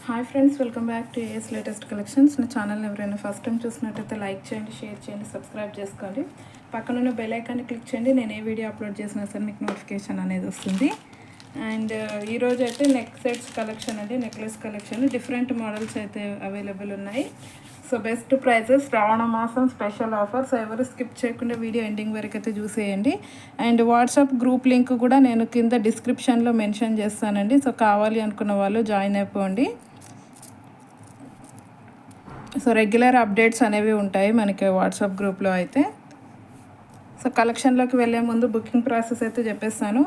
Hi friends, welcome back to AS latest collections. నా ఛానల్ని ఎవరైనా ఫస్ట్ టైం చూసినట్టయితే లైక్ చేయండి, షేర్ చేయండి, సబ్స్క్రైబ్ చేసుకోండి. పక్కనున్న బెల్ ఐకాన్ని క్లిక్ చేయండి. నేను ఏ వీడియో అప్లోడ్ చేసినా సరే మీకు నోటిఫికేషన్ అనేది వస్తుంది. అండ్ ఈరోజు అయితే నెక్ సెట్స్ కలెక్షన్ అండి, నెక్లెస్ కలెక్షన్ డిఫరెంట్ మోడల్స్ అయితే అవైలబుల్ ఉన్నాయి. సో బెస్ట్ ప్రైజెస్, శ్రావణ మాసం స్పెషల్ ఆఫర్స్. ఎవరు స్కిప్ చేయకుండా వీడియో ఎండింగ్ వరకు అయితే చూసేయండి. అండ్ వాట్సాప్ గ్రూప్ లింక్ కూడా నేను కింద డిస్క్రిప్షన్లో మెన్షన్ చేస్తానండి. సో కావాలి అనుకున్న వాళ్ళు జాయిన్ అయిపోండి. సో రెగ్యులర్ అప్డేట్స్ అనేవి ఉంటాయి మనకి వాట్సాప్ గ్రూప్లో అయితే. సో కలెక్షన్లోకి వెళ్ళే ముందు బుకింగ్ ప్రాసెస్ అయితే చెప్పేస్తాను.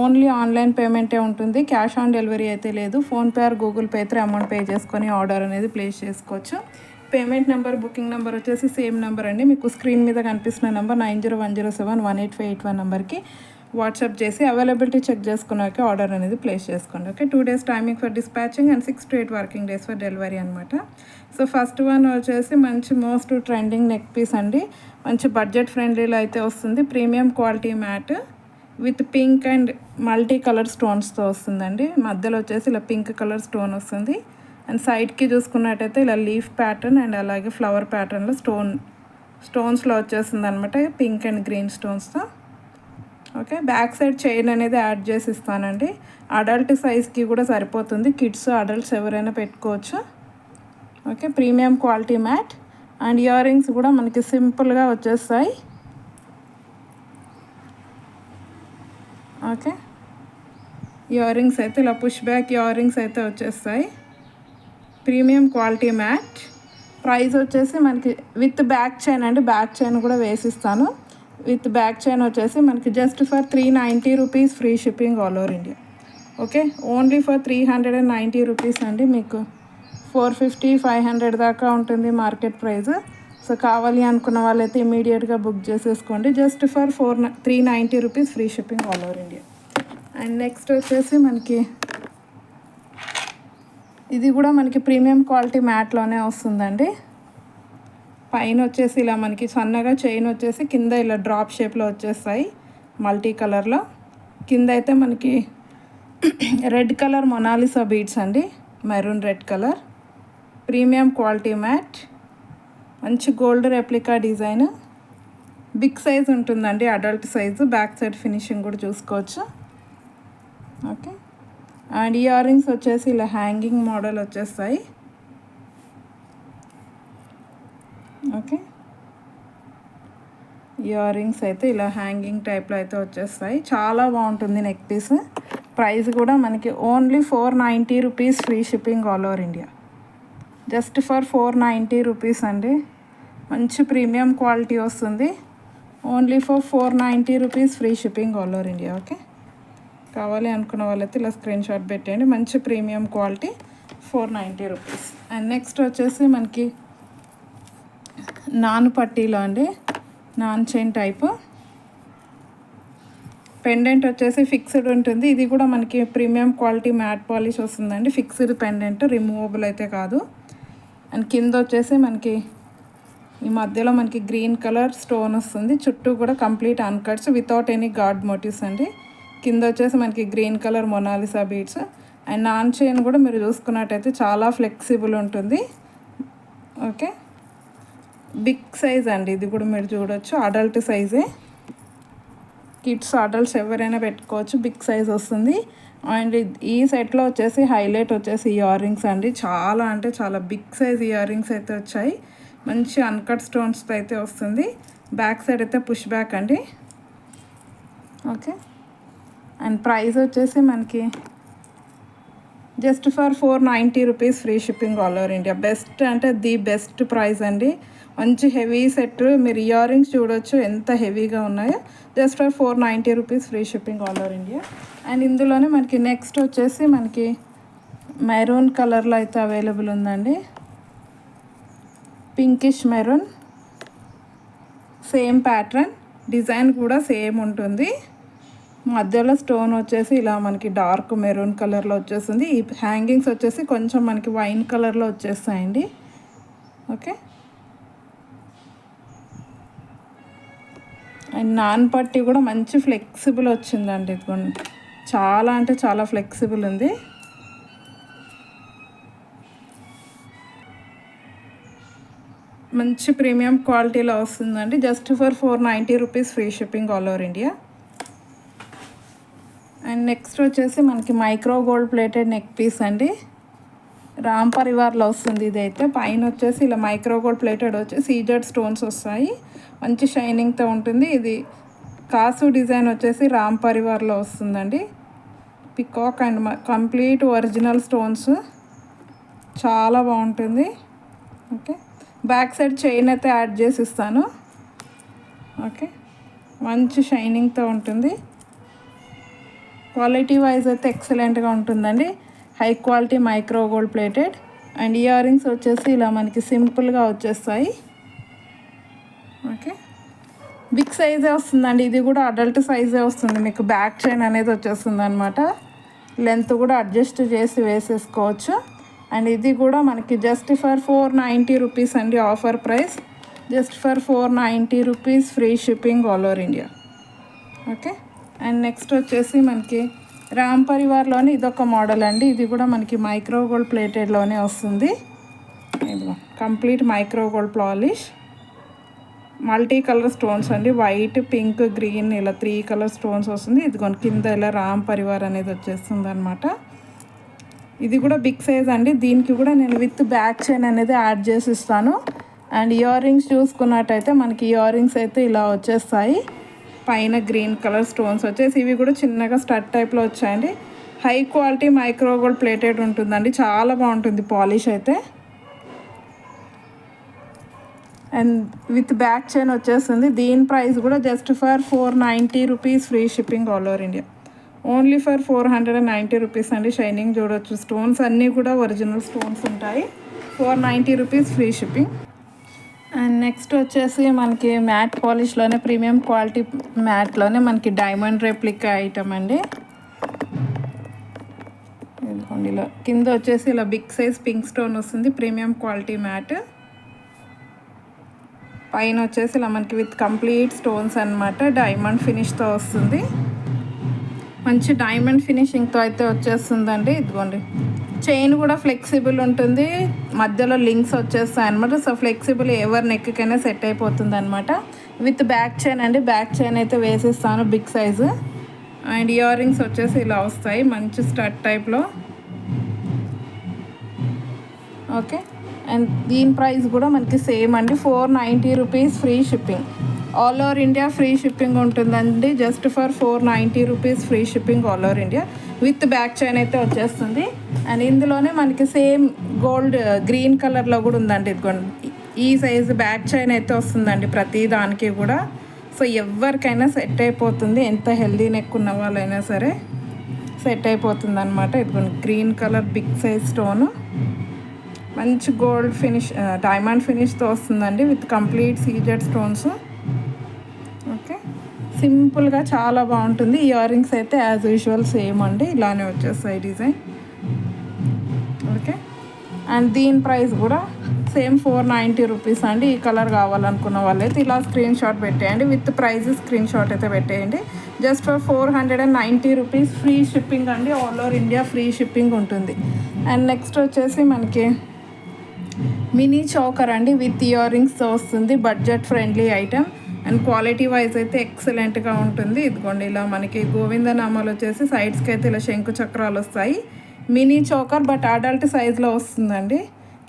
ఓన్లీ ఆన్లైన్ పేమెంటే ఉంటుంది, క్యాష్ ఆన్ డెలివరీ అయితే లేదు. ఫోన్పే ఆర్ గూగుల్ పే అయితే అమౌంట్ పే చేసుకొని ఆర్డర్ అనేది ప్లేస్ చేసుకోవచ్చు. పేమెంట్ నెంబర్, బుకింగ్ నెంబర్ వచ్చేసి సేమ్ నెంబర్ అండి. మీకు స్క్రీన్ మీద కనిపిస్తున్న నెంబర్ 9010718581 నెంబర్కి వాట్సాప్ చేసి అవైలబిలిటీ చెక్ చేసుకున్నాక ఆర్డర్ అనేది ప్లేస్ చేసుకోండి. Okay, 2 days timing for dispatching and 6 to 8 working days for delivery అనమాట. సో ఫస్ట్ వన్ వచ్చేసి మంచి మోస్ట్ ట్రెండింగ్ నెక్ పీస్ అండి. మంచి బడ్జెట్ ఫ్రెండ్లీలో అయితే వస్తుంది. Premium quality matte with pink and multi colour స్టోన్స్తో వస్తుందండి. మధ్యలో వచ్చేసి ఇలా పింక్ కలర్ స్టోన్ వస్తుంది. అండ్ సైడ్కి చూసుకున్నట్టయితే ఇలా లీఫ్ ప్యాటర్న్ అండ్ అలాగే ఫ్లవర్ ప్యాటర్న్లో స్టోన్స్లో వచ్చేస్తుంది అనమాట, పింక్ అండ్ గ్రీన్ స్టోన్స్తో. ఓకే, బ్యాక్ సైడ్ చైన్ అనేది యాడ్ చేసి ఇస్తానండి. అడల్ట్ సైజ్కి కూడా సరిపోతుంది, కిడ్స్ అడల్ట్స్ ఎవరైనా పెట్టుకోవచ్చు. Okay, premium quality mat. And ear rings కూడా మనకి సింపుల్గా వచ్చేస్తాయి. ఓకే, ఇయర్ రింగ్స్ అయితే ఇలా పుష్ బ్యాక్ ఇయర్ రింగ్స్ అయితే వచ్చేస్తాయి. Premium quality mat. ప్రైస్ వచ్చేసి మనకి విత్ బ్యాక్ చైన్ అండి, బ్యాక్ చైన్ కూడా వేసిస్తాను. విత్ బ్యాక్ చైన్ వచ్చేసి మనకి just for 390 rupees, free shipping all over India. Okay, only for 390 rupees అండి. మీకు 450, 500 దాకా ఉంటుంది మార్కెట్ ప్రైస్. సో కావాలి అనుకున్న వాళ్ళైతే ఇమీడియట్గా బుక్ చేసేసుకోండి. Just for 390 rupees, free shipping all over India. And next వచ్చేసి మనకి ఇది కూడా మనకి ప్రీమియం క్వాలిటీ మ్యాట్లోనే వస్తుందండి. పైన వచ్చేసి ఇలా మనకి సన్నగా చైన్ వచ్చేసి కింద ఇలా డ్రాప్ షేప్లో వచ్చేస్తాయి మల్టీ కలర్లో. కింద అయితే మనకి రెడ్ కలర్ మొనాలిసా బీడ్స్ అండి, maroon red colour. Premium quality matte, మంచి gold replica design. Big size ఉంటుందండి, adult size. Back side finishing కూడా చూసుకోవచ్చు. ఓకే, అండ్ ఇయర్ రింగ్స్ వచ్చేసి ఇలా హ్యాంగింగ్ మోడల్ వచ్చేస్తాయి. ఓకే, ఇయర్ రింగ్స్ అయితే ఇలా హ్యాంగింగ్ టైప్లో అయితే వచ్చేస్తాయి. చాలా బాగుంటుంది నెక్ పీస్. ప్రైస్ కూడా మనకి only 490 rupees, free shipping all over India. Just for 490 rupees అండి. మంచి ప్రీమియం క్వాలిటీ వస్తుంది. Only for 490 rupees, free shipping all over India. Okay, కావాలి అనుకున్న వాళ్ళైతే ఇలా స్క్రీన్ షాట్ పెట్టండి. మంచి premium quality, 490 rupees. And next వచ్చేసి మనకి నాన్ పట్టీలో అండి, నాన్ చైన్ టైపు. పెండెంట్ వచ్చేసి ఫిక్స్డ్ ఉంటుంది. ఇది కూడా మనకి ప్రీమియం క్వాలిటీ మ్యాట్ పాలిష్ వస్తుందండి. ఫిక్స్డ్ పెండెంట్, రిమూవబుల్ అయితే కాదు. అండ్ కింద వచ్చేసి మనకి ఈ మధ్యలో మనకి గ్రీన్ కలర్ స్టోన్ వస్తుంది. చుట్టూ కూడా complete uncuts without any god motifs అండి. కింద వచ్చేసి మనకి green colour Mona Lisa beads. And నాన్ చైన్ కూడా మీరు చూసుకున్నట్టయితే చాలా ఫ్లెక్సిబుల్ ఉంటుంది. ఓకే, బిగ్ సైజ్ అండి. ఇది కూడా మీరు చూడొచ్చు, అడల్ట్ సైజే. కిడ్స్ అడల్ట్స్ ఎవరైనా పెట్టుకోవచ్చు, బిగ్ సైజ్ వస్తుంది. అండ్ ఈ సెట్లో వచ్చేసి హైలైట్ వచ్చేసి ఇయర్ రింగ్స్ అండి. చాలా అంటే చాలా బిగ్ సైజ్ ఇయర్ రింగ్స్ అయితే వచ్చాయి. మంచి అన్కట్ స్టోన్స్తో అయితే వస్తుంది. బ్యాక్ సైడ్ అయితే పుష్ బ్యాక్ అండి. ఓకే, అండ్ ప్రైస్ వచ్చేసి మనకి just for 490 rupees, free shipping all over India. Best అంటే ది బెస్ట్ ప్రైస్ అండి. మంచి హెవీ సెట్. మీరు ఇయర్ రింగ్స్ చూడొచ్చు ఎంత హెవీగా ఉన్నాయో. Just for 490 rupees, free shipping all over India. And ఇందులోనే మనకి నెక్స్ట్ వచ్చేసి మనకి మెరూన్ కలర్లో అయితే అవైలబుల్ ఉందండి. Pinkish maroon, same pattern, design కూడా సేమ్ ఉంటుంది. మధ్యలో స్టోన్ వచ్చేసి ఇలా మనకి డార్క్ మెరూన్ కలర్లో వచ్చేస్తుంది. ఈ హ్యాంగింగ్స్ వచ్చేసి కొంచెం మనకి వైన్ కలర్లో వచ్చేస్తాయండి. ఓకే, అండ్ నాన్ పట్టి కూడా మంచి ఫ్లెక్సిబుల్ వచ్చిందండి. ఇది చాలా అంటే చాలా ఫ్లెక్సిబుల్ ఉంది. మంచి ప్రీమియం క్వాలిటీలో వస్తుందండి. Just for 490 rupees, free shipping all over India. And next వచ్చేసి మనకి micro gold plated neck piece అండి. రామ్ పరివార్లో వస్తుంది ఇదైతే. పైన వచ్చేసి ఇలా మైక్రో గోల్డ్ ప్లేటెడ్ వచ్చి సీజెడ్ స్టోన్స్ వస్తాయి, మంచి షైనింగ్తో ఉంటుంది. ఇది కాసు డిజైన్ వచ్చేసి రామ్ పరివార్లో వస్తుందండి. Peacock and complete original stones, చాలా బాగుంటుంది. ఓకే, బ్యాక్ సైడ్ చైన్ అయితే యాడ్ చేసి ఇస్తాను. ఓకే, మంచి షైనింగ్తో ఉంటుంది. క్వాలిటీ వైజ్ అయితే ఎక్సలెంట్గా ఉంటుందండి. High quality micro gold plated. And earrings వచ్చేసి ఇలా మనకి సింపుల్గా వచ్చేస్తాయి. ఓకే, బిగ్ సైజే వస్తుందండి. ఇది కూడా అడల్ట్ సైజే వస్తుంది. మీకు బ్యాక్ చైన్ అనేది వచ్చేస్తుంది అనమాట. లెంత్ కూడా అడ్జస్ట్ చేసి వేసేసుకోవచ్చు. అండ్ ఇది కూడా మనకి జస్ట్ ఫర్ 490 రూపీస్ అండి. Offer price just for 490 rupees, free shipping all over India. Okay, and next వచ్చేసి మనకి రామ్ పరివార్లోని ఇదొక మోడల్ అండి. ఇది కూడా మనకి మైక్రో గోల్డ్ ప్లేటెడ్లోనే వస్తుంది. ఇదిగో complete micro gold polish, multi colour stones అండి. వైట్, పింక్, గ్రీన్ ఇలా 3 కలర్ స్టోన్స్ వస్తుంది. ఇదిగోండి కింద ఇలా రామ్ పరివార్ అనేది వచ్చేస్తుంది అనమాట. ఇది కూడా బిగ్ సైజ్ అండి. దీనికి కూడా నేను విత్ బ్యాక్ చైన్ అనేది యాడ్ చేసి ఇస్తాను. అండ్ ఇయర్ రింగ్స్ చూసుకున్నట్టయితే మనకి ఇయర్ రింగ్స్ అయితే ఇలా వచ్చేస్తాయి. పైన గ్రీన్ కలర్ స్టోన్స్ వచ్చేసి ఇవి కూడా చిన్నగా స్టడ్ టైప్లో వచ్చాయండి. High quality micro gold plated ఉంటుందండి. చాలా బాగుంటుంది పాలిష్ అయితే. అండ్ విత్ బ్యాక్ చైన్ వచ్చేస్తుంది. దీని ప్రైస్ కూడా just for 490 rupees, free shipping all over India. Only for 490 rupees అండి. షైనింగ్ చూడవచ్చు, స్టోన్స్ అన్నీ కూడా ఒరిజినల్ స్టోన్స్ ఉంటాయి. 490 rupees, free shipping. And next వచ్చేసి మనకి మ్యాట్ పాలిష్లోనే ప్రీమియం క్వాలిటీ మ్యాట్లోనే మనకి డైమండ్ రెప్లికా ఐటమ్ అండి. ఇదిగోండి ఇలా కింద వచ్చేసి ఇలా బిగ్ సైజ్ పింక్ స్టోన్ వస్తుంది. Premium quality mat. పైన వచ్చేసి ఇలా మనకి విత్ కంప్లీట్ స్టోన్స్ అనమాట. డైమండ్ ఫినిష్తో వస్తుంది. మంచి డైమండ్ ఫినిషింగ్తో అయితే వచ్చేస్తుందండి. ఇదిగోండి చైన్ కూడా ఫ్లెక్సిబుల్ ఉంటుంది. మధ్యలో లింక్స్ వచ్చేస్తాయి అనమాట. సో ఫ్లెక్సిబుల్ ఎవరి నెక్కైనా సెట్ అయిపోతుంది అనమాట. విత్ బ్యాక్ చైన్ అండి. బ్యాక్ చైన్ అయితే వేసిస్తాను big size. And earrings వచ్చేసి ఇలా వస్తాయి మంచి స్టడ్ టైప్లో. ఓకే, అండ్ దీని ప్రైస్ కూడా మనకి సేమ్ అండి. 490 rupees, free shipping all over India. Free shipping ఉంటుందండి. Just for 490 rupees, free shipping all over India. With back chain అయితే వచ్చేస్తుంది. అండ్ ఇందులోనే మనకి సేమ్ గోల్డ్ గ్రీన్ కలర్లో కూడా ఉందండి. ఇదిగోండి ఈ సైజు బ్యాక్ చైన్ అయితే వస్తుందండి ప్రతి దానికి కూడా. సో ఎవరికైనా సెట్ అయిపోతుంది. ఎంత హెల్దీ నెక్ ఉన్న వాళ్ళైనా సరే సెట్ అయిపోతుంది అనమాట. ఇదిగోండి green colour big size stone, మంచి గోల్డ్ ఫినిష్ డైమండ్ ఫినిష్తో వస్తుందండి. With complete CZ stones. Okay, సింపుల్గా చాలా బాగుంటుంది. ఇయర్ రింగ్స్ అయితే యాజ్ యూజువల్ సేమ్ అండి. ఇలానే వచ్చేస్తాయి డిజైన్. ఓకే, అండ్ దీని ప్రైస్ కూడా సేమ్ 490 రూపీస్ అండి. ఈ కలర్ కావాలనుకున్న వాళ్ళైతే ఇలా స్క్రీన్ షాట్ పెట్టేయండి. విత్ ప్రైస్ స్క్రీన్ షాట్ అయితే పెట్టేయండి. Just for 490 rupees, free shipping అండి. All over India free shipping ఉంటుంది. అండ్ నెక్స్ట్ వచ్చేసి మనకి మినీ చోకర్ అండి. విత్ ఇయర్ రింగ్స్తో వస్తుంది. Budget friendly item. And quality wise అయితే ఎక్సలెంట్గా ఉంటుంది. ఇదిగోండి ఇలా మనకి గోవిందనామాలు వచ్చేసి సైడ్స్కి అయితే ఇలా శంకు చక్రాలు వస్తాయి. మినీ చోకర్ బట్ అడల్ట్ సైజ్లో వస్తుందండి.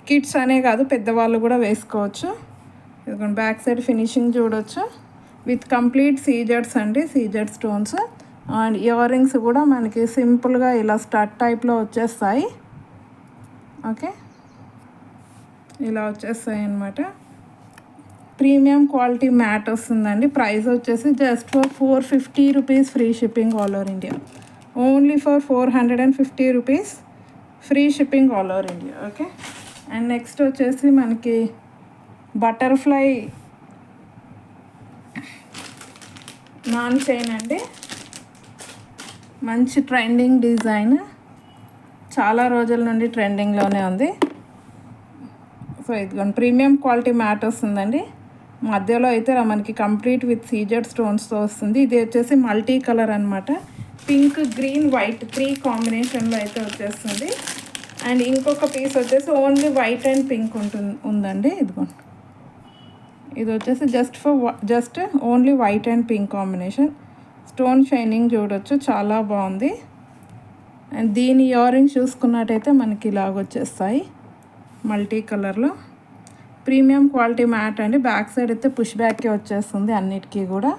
కిడ్స్ అనే కాదు పెద్దవాళ్ళు కూడా వేసుకోవచ్చు. ఇదిగోండి బ్యాక్ సైడ్ ఫినిషింగ్ చూడవచ్చు. విత్ కంప్లీట్ సీజెడ్స్ అండి, CZ stones. And ear rings కూడా మనకి సింపుల్గా ఇలా స్టడ్ టైప్లో వచ్చేస్తాయి. ఓకే, ఇలా వచ్చేస్తాయి అన్నమాట. ప్రీమియం క్వాలిటీ మ్యాట్ వస్తుందండి. ప్రైస్ వచ్చేసి just for 450 rupees, free shipping all over India. Only for 450 rupees, free shipping all over India. Okay, and next వచ్చేసి మనకి బటర్ఫ్లై నాన్ చైన్ అండి. మంచి ట్రెండింగ్ డిజైన్, చాలా రోజుల నుండి ట్రెండింగ్లోనే ఉంది. సో ఇదిగోండి ప్రీమియం క్వాలిటీ మ్యాట్ వస్తుందండి. మధ్యలో అయితే మనకి కంప్లీట్ విత్ సీజెడ్ స్టోన్స్తో వస్తుంది. ఇది వచ్చేసి మల్టీ కలర్ అనమాట. పింక్, గ్రీన్, వైట్ 3 కాంబినేషన్లో అయితే వచ్చేస్తుంది. అండ్ ఇంకొక పీస్ వచ్చేసి ఓన్లీ వైట్ అండ్ పింక్ ఉందండి. ఇదిగోండి ఇది వచ్చేసి just only white and pink combination. Stone shining చూడొచ్చు, చాలా బాగుంది. అండ్ దీని ఇయర్ రింగ్స్ చూసుకున్నట్టయితే మనకి ఇలాగ వచ్చేస్తాయి మల్టీ కలర్లో. ప్రీమియం క్వాలిటీ మ్యాట్ అండి. బ్యాక్ సైడ్ అయితే పుష్ బ్యాక్కే వచ్చేస్తుంది అన్నిటికీ కూడా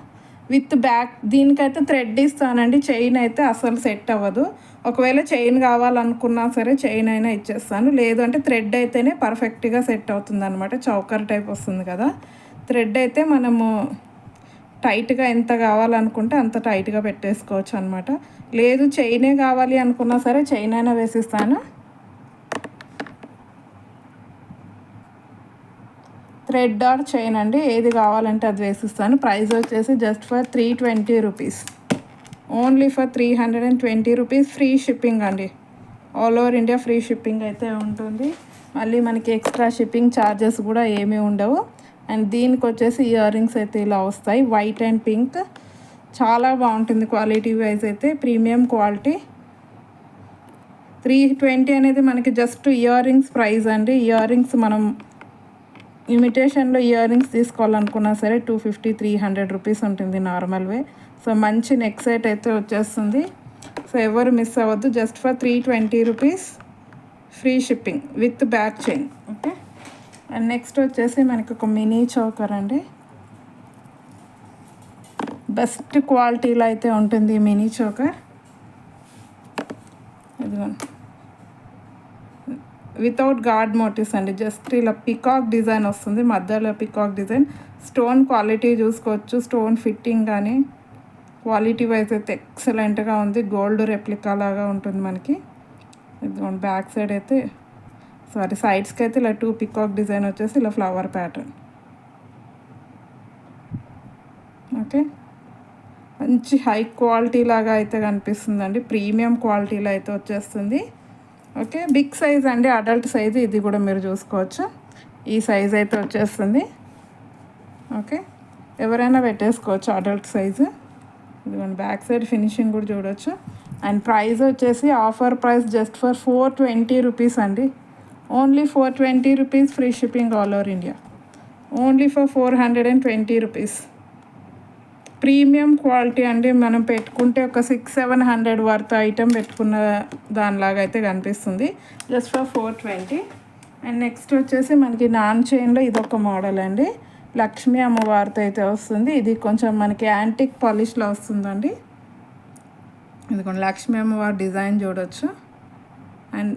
విత్ బ్యాక్. దీనికైతే థ్రెడ్ ఇస్తానండి, చైన్ అయితే అసలు సెట్ అవ్వదు. ఒకవేళ చైన్ కావాలనుకున్నా సరే చైన్ అయినా ఇచ్చేస్తాను, లేదు అంటే థ్రెడ్ అయితేనే పర్ఫెక్ట్గా సెట్ అవుతుంది అనమాట. చౌకర్ టైప్ వస్తుంది కదా, థ్రెడ్ అయితే మనము టైట్గా ఎంత కావాలనుకుంటే అంత టైట్గా పెట్టేసుకోవచ్చు అనమాట. లేదు చైనే కావాలి అనుకున్నా సరే చైన్ అయినా వేసిస్తాను. థ్రెడ్ ఆర్ చైన్ అండి, ఏది కావాలంటే అది వేసిస్తాను. ప్రైస్ వచ్చేసి just for 320 rupees, only for 320 rupees. Free shipping అండి, all over India free shipping అయితే ఉంటుంది. మళ్ళీ మనకి ఎక్స్ట్రా షిప్పింగ్ ఛార్జెస్ కూడా ఏమీ ఉండవు. అండ్ దీనికి వచ్చేసి ఇయర్ రింగ్స్ అయితే ఇలా వస్తాయి, వైట్ అండ్ పింక్. చాలా బాగుంటుంది క్వాలిటీ వైజ్ అయితే, ప్రీమియం క్వాలిటీ. 320 అనేది మనకి జస్ట్ ఇయర్ రింగ్స్ ప్రైస్ అండి. ఇయర్ రింగ్స్ మనం ఇమిటేషన్లో ఇయర్ రింగ్స్ తీసుకోవాలనుకున్నా సరే 250-300 రూపీస్ ఉంటుంది నార్మల్ వే. సో మంచి నెక్ సెట్ అయితే వచ్చేస్తుంది. సో ఎవరు మిస్ అవ్వద్దు, just for 320 rupees free shipping with back chain. Okay. And next వచ్చేసి మనకి ఒక మినీ చోకర్ అండి. బెస్ట్ క్వాలిటీలో అయితే ఉంటుంది ఈ మినీ చోకర్. ఇదిగోండి, వితౌట్ గార్డ్ మోటివ్స్ అండి. జస్ట్ ఇలా పికాక్ డిజైన్ వస్తుంది, మధ్యలో పికాక్ డిజైన్. స్టోన్ క్వాలిటీ చూసుకోవచ్చు, స్టోన్ ఫిట్టింగ్ కానీ క్వాలిటీ వైజ్ అయితే ఎక్సలెంట్గా ఉంది. గోల్డ్ రెప్లికా లాగా ఉంటుంది మనకి. ఇదిగోండి బ్యాక్ సైడ్ అయితే సైడ్స్కి అయితే ఇలా 2 పికాక్ డిజైన్ వచ్చేసి ఇలా ఫ్లవర్ ప్యాటర్న్. ఓకే, మంచి హై క్వాలిటీ లాగా అయితే కనిపిస్తుందండి, ప్రీమియం క్వాలిటీలో అయితే వచ్చేస్తుంది. ఓకే, బిగ్ సైజ్ అండి, అడల్ట్ సైజు. ఇది కూడా మీరు చూసుకోవచ్చు, ఈ సైజ్ అయితే వచ్చేస్తుంది. ఓకే, ఎవరైనా పెట్టేసుకోవచ్చు అడల్ట్ సైజు. ఇదిగోండి బ్యాక్ సైడ్ ఫినిషింగ్ కూడా చూడవచ్చు. అండ్ ప్రైస్ వచ్చేసి offer price just for 420 rupees అండి, only 420 rupees. Free shipping all over India, only for 420 rupees. Premium quality అండి. మనం పెట్టుకుంటే ఒక 600-700 వర్త్ ఐటెం పెట్టుకున్న దానిలాగా అయితే కనిపిస్తుంది, జస్ట్ ఫర్ 420. అండ్ నెక్స్ట్ వచ్చేసి మనకి నాన్ చైన్లో ఇదొక మోడల్ అండి, లక్ష్మీ అమ్మవారితో అయితే వస్తుంది. ఇది కొంచెం మనకి యాంటిక్ పాలిష్లో వస్తుందండి. ఇదిగోండి లక్ష్మీ అమ్మవారి డిజైన్ చూడవచ్చు. అండ్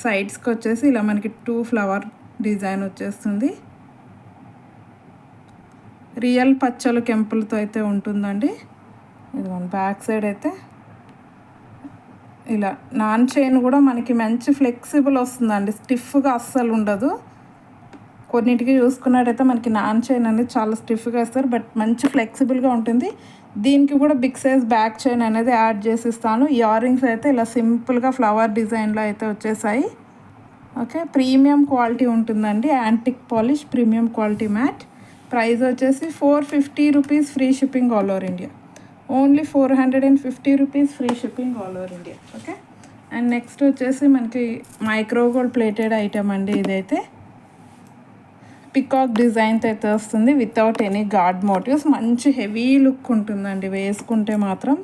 సైడ్స్కి వచ్చేసి ఇలా మనకి 2 ఫ్లవర్ డిజైన్ వచ్చేస్తుంది. రియల్ పచ్చలు కెంపులతో అయితే ఉంటుందండి. ఇదిగోండి బ్యాక్ సైడ్ అయితే ఇలా నాన్ చైన్ కూడా మనకి మంచి ఫ్లెక్సిబుల్ వస్తుందండి, స్టిఫ్గా అస్సలు ఉండదు. కొన్నిటికి చూసుకున్నట్టయితే మనకి నాన్ చైన్ అనేది చాలా స్టిఫ్గా ఇస్తారు, బట్ మంచి ఫ్లెక్సిబుల్గా ఉంటుంది. దీనికి కూడా బిగ్ సైజ్ బ్యాక్ చైన్ అనేది యాడ్ చేసి ఇస్తాను. ఇయర్ రింగ్స్ అయితే ఇలా సింపుల్గా ఫ్లవర్ డిజైన్లో అయితే వచ్చేసాయి. ఓకే, ప్రీమియం క్వాలిటీ ఉంటుందండి, antique polish premium quality mat. Price వచ్చేసి 450 rupees. Free shipping all over India, only 450 rupees free shipping all over India. Okay. And next వచ్చేసి మనకి మైక్రో గోల్డ్ ప్లేటెడ్ ఐటమ్ అండి. ఇదైతే పికాక్ డిజైన్తో అయితే వస్తుంది, వితౌట్ ఎనీ గార్డ్ మోటివ్స్. మంచి heavy look ఉంటుందండి, వేసుకుంటే మాత్రం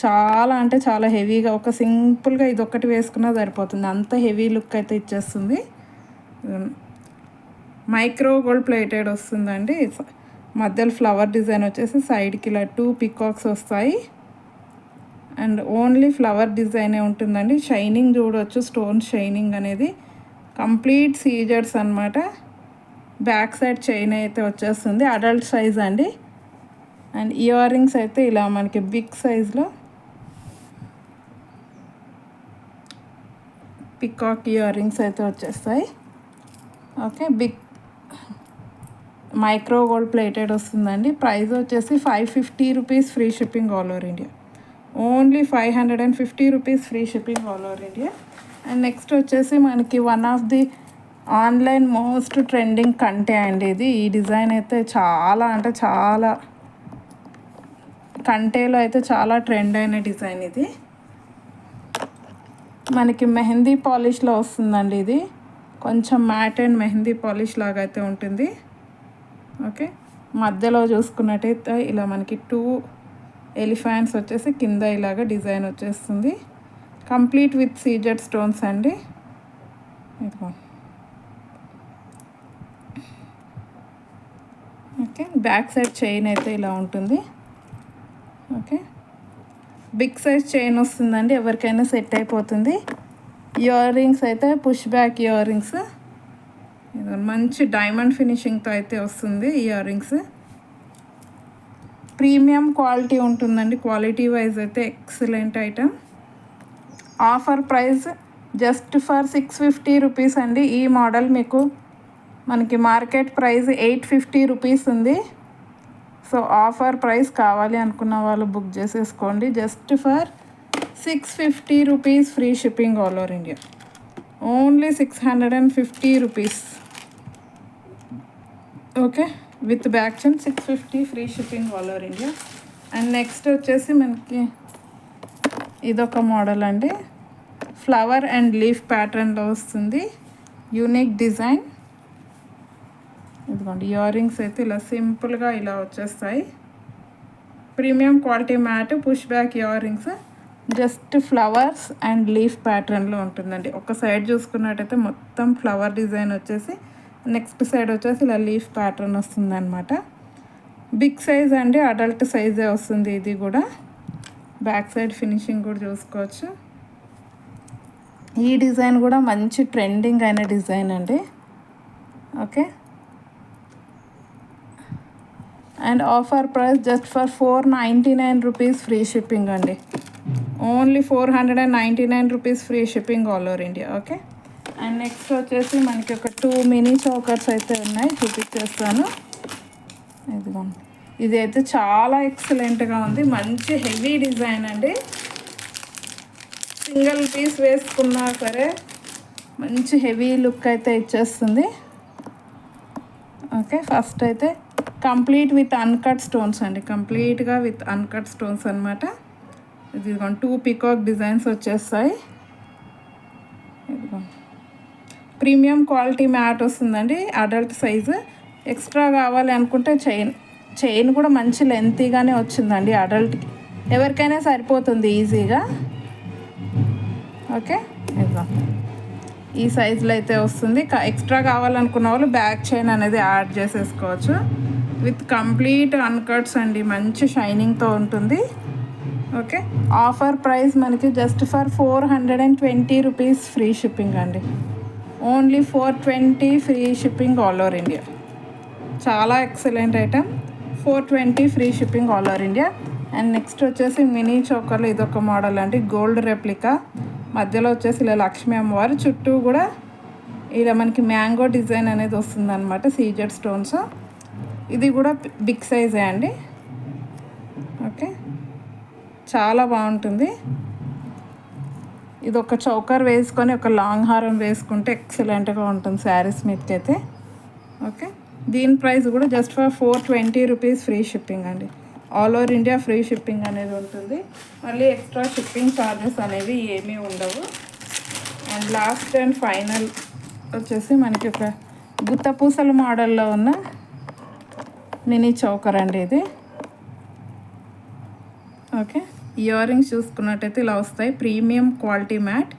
చాలా అంటే చాలా హెవీగా. ఒక సింపుల్గా ఇదొక్కటి వేసుకున్నా సరిపోతుంది, అంత హెవీ లుక్ అయితే ఇచ్చేస్తుంది. మైక్రో గోల్డ్ ప్లేటెడ్ వస్తుందండి. మధ్యలో ఫ్లవర్ డిజైన్ వచ్చేసి సైడ్కి ఇలా 2 పికాక్స్ వస్తాయి. అండ్ ఓన్లీ ఫ్లవర్ డిజైనే ఉంటుందండి. షైనింగ్ చూడవచ్చు, స్టోన్ షైనింగ్ అనేది కంప్లీట్ సీజర్స్ అనమాట. బ్యాక్ సైడ్ చైన్ అయితే వచ్చేస్తుంది, అడల్ట్ సైజ్ అండి. అండ్ ఇయర్ రింగ్స్ అయితే ఇలా మనకి బిగ్ సైజ్లో పికాక్ ఇయర్ రింగ్స్ అయితే వచ్చేస్తాయి. Okay, big micro gold plated వస్తుందండి. ప్రైస్ వచ్చేసి 550 rupees. Free shipping all over India, only 550 rupees free shipping all over India. And next వచ్చేసి మనకి one of the online most trending కంటే అండి ఇది. ఈ డిజైన్ అయితే చాలా అంటే చాలా కంటేలో అయితే చాలా ట్రెండ్ అయిన డిజైన్ ఇది. మనకి మెహందీ పాలిష్లో వస్తుందండి. ఇది కొంచెం మ్యాట్ అండ్ మెహందీ పాలిష్ లాగా అయితే ఉంటుంది. ఓకే, మధ్యలో చూసుకున్నట్టయితే ఇలా మనకి 2 ఎలిఫెంట్స్ వచ్చేసి కింద ఇలాగ డిజైన్ వచ్చేస్తుంది. కంప్లీట్ విత్ సీజెడ్ స్టోన్స్ అండి. ఇదిగో ఓకే, బ్యాక్ సైడ్ చైన్ అయితే ఇలా ఉంటుంది. ఓకే, బిగ్ సైజ్ చైన్ వస్తుందండి, ఎవరికైనా సెట్ అయిపోతుంది. ఇయర్ రింగ్స్ అయితే పుష్ బ్యాక్ ఇయర్ రింగ్స్, మంచి డైమండ్ ఫినిషింగ్తో అయితే వస్తుంది ఇయర్ రింగ్స్. ప్రీమియం క్వాలిటీ ఉంటుందండి, క్వాలిటీ వైజ్ అయితే excellent item. Offer price just for 650 rupees అండి. ఈ మోడల్ మీకు మనకి మార్కెట్ ప్రైస్ 850 రూపీస్ ఉంది. సో ఆఫర్ ప్రైస్ కావాలి అనుకున్న వాళ్ళు బుక్ చేసేసుకోండి. Just for 650 rupees, free shipping all over India. Only 650 rupees. Okay, with back chain 650, free shipping all over India. And next వచ్చేసి మనకి ఇదొక మోడల్ అండి, ఫ్లవర్ అండ్ లీఫ్ ప్యాటర్న్లో వస్తుంది, యూనిక్ డిజైన్. ఇదిగోండి, ఇయర్ రింగ్స్ అయితే ఇలా సింపుల్గా ఇలా వచ్చేస్తాయి. Premium quality mat push back ear rings, just flowers and leaf ప్యాటర్న్లో ఉంటుందండి. ఒక సైడ్ చూసుకున్నట్టయితే మొత్తం ఫ్లవర్ డిజైన్ వచ్చేసి, నెక్స్ట్ సైడ్ వచ్చేసి ఇలా లీఫ్ ప్యాటర్న్ వస్తుంది అనమాట. బిగ్ సైజ్ అండి, అడల్ట్ సైజే వస్తుంది ఇది కూడా. బ్యాక్ సైడ్ ఫినిషింగ్ కూడా చూసుకోవచ్చు. ఈ డిజైన్ కూడా మంచి ట్రెండింగ్ అయిన డిజైన్ అండి. Okay, and offer price just for 499 rupees, free shipping అండి. Only 499 rupees, free shipping all over India. Okay, and next వచ్చేసి మనకి ఒక 2 మినీ చోకర్స్ అయితే ఉన్నాయి, చూపించేస్తాను. ఇదిగోండి, ఇది అయితే చాలా ఎక్సలెంట్గా ఉంది, మంచి హెవీ డిజైన్ అండి. సింగిల్ పీస్ వేసుకున్నా సరే మంచి హెవీ లుక్ అయితే ఇచ్చేస్తుంది. ఓకే, ఫస్ట్ అయితే కంప్లీట్ విత్ అన్కట్ స్టోన్స్ అండి, కంప్లీట్గా విత్ అన్కట్ స్టోన్స్ అనమాట. ఇది 2 పీకాక్ డిజైన్స్ వచ్చేస్తాయి. ప్రీమియం క్వాలిటీ మ్యాట్ వస్తుందండి, అడల్ట్ సైజు. ఎక్స్ట్రా కావాలి అనుకుంటే చైన్ కూడా మంచి లెంతీగానే వచ్చిందండి అడల్ట్కి, ఎవరికైనా సరిపోతుంది ఈజీగా. ఓకే, ఈ సైజులో అయితే వస్తుంది. ఎక్స్ట్రా కావాలనుకున్న వాళ్ళు బ్యాక్ చైన్ అనేది యాడ్ చేసేసుకోవచ్చు. విత్ కంప్లీట్ అన్కట్స్ అండి, మంచి షైనింగ్తో ఉంటుంది. ఓకే, ఆఫర్ ప్రైస్ మనకి just for 420 rupees, free shipping అండి. Only 420, free shipping all over India. చాలా excellent item, 420 free shipping all over India. And next వచ్చేసి మినీ చోకర్లు, ఇదొక మోడల్ అండి, గోల్డ్ రెప్లికా. మధ్యలో వచ్చేసి ఇలా లక్ష్మీ అమ్మవారు, చుట్టూ కూడా ఇలా మనకి మ్యాంగో డిజైన్ అనేది వస్తుంది అనమాట, సీజెడ్ స్టోన్స్. ఇది కూడా బిగ్ సైజే అండి. ఓకే, చాలా బాగుంటుంది. ఇది ఒక చౌకర్ వేసుకొని ఒక లాంగ్ హారం వేసుకుంటే ఎక్సలెంట్గా ఉంటుంది శారీస్ మీదకి అయితే. ఓకే, దీని ప్రైస్ కూడా just for 420 rupees, free shipping అండి. All over India free shipping అనేది ఉంటుంది, మళ్ళీ ఎక్స్ట్రా షిప్పింగ్ ఛార్జెస్ అనేవి ఏమీ ఉండవు. అండ్ లాస్ట్ అండ్ ఫైనల్ వచ్చేసి మనకి ఒక గుత్తపూసల మోడల్లో ఉన్న మినీ చౌకర్ అండి ఇది. ఓకే, ఇయర్ రింగ్స్ చూసుకున్నట్టయితే ఇలా వస్తాయి, premium quality matte,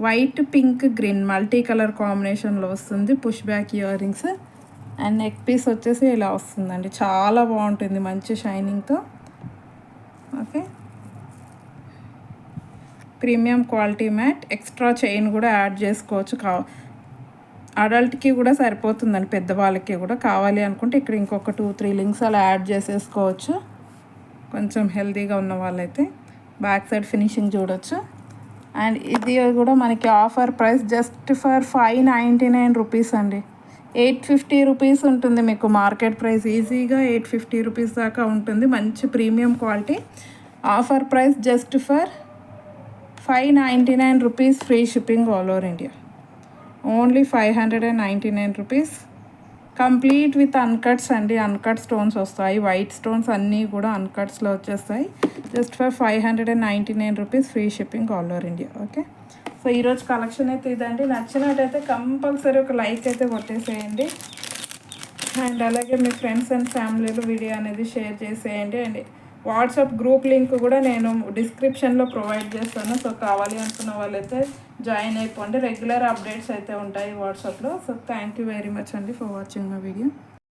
white pink green multi colour కాంబినేషన్లో వస్తుంది, push back earrings. And neck piece వచ్చేసి ఇలా వస్తుందండి, చాలా బాగుంటుంది, మంచి షైనింగ్తో. Okay, premium quality matte, extra chain కూడా యాడ్ చేసుకోవచ్చు. అడల్ట్కి కూడా సరిపోతుందండి, పెద్దవాళ్ళకి కూడా. కావాలి అనుకుంటే ఇక్కడ ఇంకొక 2-3 లింక్స్ అలా యాడ్ చేసేసుకోవచ్చు, కొంచెం హెల్తీగా ఉన్న వాళ్ళైతే. బ్యాక్ సైడ్ ఫినిషింగ్ చూడొచ్చు. అండ్ ఇది కూడా మనకి offer price just for 599 rupees అండి. 850 రూపీస్ ఉంటుంది మీకు మార్కెట్ ప్రైస్, ఈజీగా 850 రూపీస్ దాకా ఉంటుంది. మంచి premium quality. Offer price just for 599 rupees, free shipping all over India. Only 599 rupees, complete with అన్కట్స్ అండి. అన్కట్ స్టోన్స్ వస్తాయి, వైట్ స్టోన్స్ అన్నీ కూడా అన్కట్స్లో వచ్చేస్తాయి. Just for 599 rupees, free shipping all over India. Okay, so ఈరోజు collection అయితే ఇదండి. నచ్చినట్టయితే compulsory ఒక లైక్ అయితే కొట్టేసేయండి. అండ్ అలాగే మీ ఫ్రెండ్స్ అండ్ ఫ్యామిలీలో వీడియో అనేది షేర్ చేసేయండి. అండ్ వాట్సాప్ గ్రూప్ లింక్ కూడా నేను డిస్క్రిప్షన్లో ప్రొవైడ్ చేస్తాను. సో కావాలి అనుకున్న వాళ్ళైతే జాయిన్ అయిపోండి. రెగ్యులర్ అప్డేట్స్ అయితే ఉంటాయి వాట్సాప్లో. So thank you very much అండి ఫర్ వాచింగ్ మై వీడియో.